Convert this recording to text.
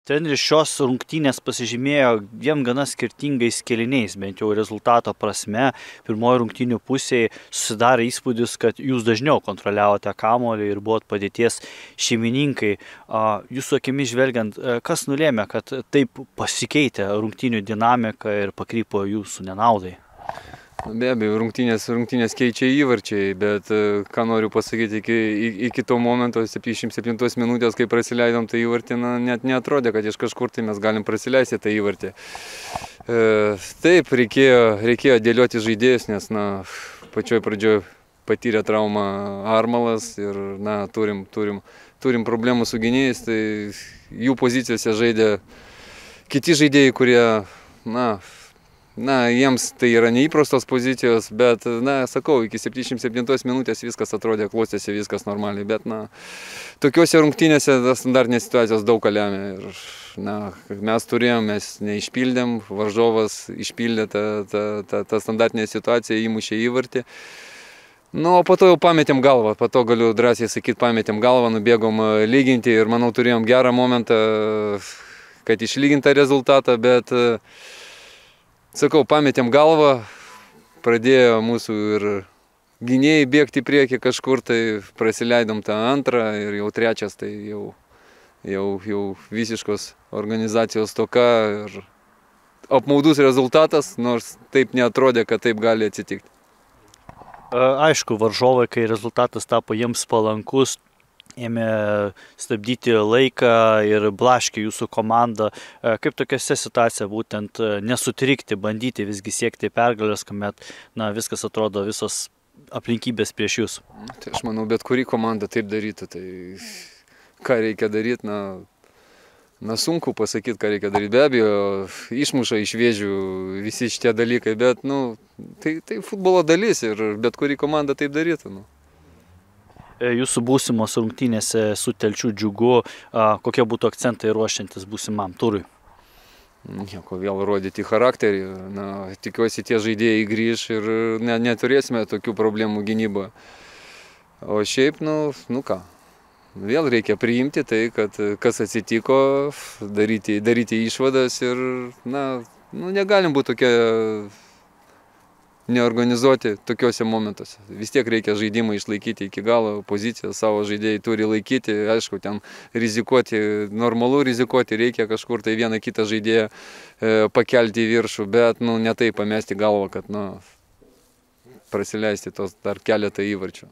Treneris šios rungtynės pasižymėjo dviem gana skirtingais kėliniais, bent jau rezultato prasme. Pirmoji rungtynių pusėje susidarė įspūdis, kad jūs dažniau kontroliavote kamuolį ir buvot padėties šeimininkai. Jūsų akimis žvelgiant, kas nulėmė, kad taip pasikeitė rungtynių dinamika ir pakrypo jūsų nenaudai? Be abejo, rungtynės keičia įvarčiai, bet ką noriu pasakyti, iki to momento, 77 minutės, kai prasileidom tą įvartį, net neatrodė, kad iš kažkur tai mes galim prasileisti tą įvartį. Taip, reikėjo dėlioti žaidėjus, nes pačioj pradžioj patyrė traumą Armalas ir turim problemų su gynėjais, tai jų pozicijose žaidė kiti žaidėjai, kurie, jiems tai yra neįprastos pozicijos, bet, sakau, iki 77 minutės viskas atrodė, klostėsi viskas normaliai, bet, tokiuose rungtynėse standartinės situacijos daug ką lemia ir, mes neišpildėm, varžovas išpildė tą standartinę situaciją, įmušė įvartį. O po to jau pametėm galvą, po to galiu drąsiai sakyti, pametėm galvą, nubėgom lyginti ir, manau, turėjom gerą momentą, kad išlygintą rezultatą, bet sakau, pametėm galvą, pradėjo mūsų ir gynėjai bėgti į priekį kažkur, tai prasileidom tą antrą ir jau trečias, tai jau visiškos organizacijos stoka ir apmaudus rezultatas, nors taip neatrodė, kad taip gali atsitikti. Aišku, varžovai, kai rezultatas tapo jiems palankus, ėmė stabdyti laiką ir blaškė jūsų komandą. Kaip tokiose situacijose būtent nesutrikti, bandyti visgi siekti pergalės, kuomet viskas atrodo, visos aplinkybės prieš jūs? Tai aš manau, bet kuri komanda taip darytų. Tai ką reikia daryti, sunku pasakyti, ką reikia daryti. Be abejo, išmuša iš vėžių visi šitie dalykai, bet tai futbolo dalis ir bet kuri komanda taip darytų. Jūsų būsimos rungtynėse su Telšių Džiugu, kokie būtų akcentai ruošiantis būsimam turui? Nieko, vėl rodyti charakterį. Tikiuosi, tie žaidėjai grįž ir neturėsime tokių problemų gynyboje. O šiaip, ką, vėl reikia priimti tai, kad kas atsitiko, daryti išvadas ir, negalim būti tokie neorganizuoti tokiuose momentuose. Vis tiek reikia žaidimą išlaikyti iki galo, poziciją savo žaidėjai turi laikyti, aišku, ten rizikuoti, normalu rizikuoti, reikia kažkur tai vieną kitą žaidėją pakelti į viršų, bet ne taip pamesti galvą, kad prasileisti tos dar keletą įvarčių.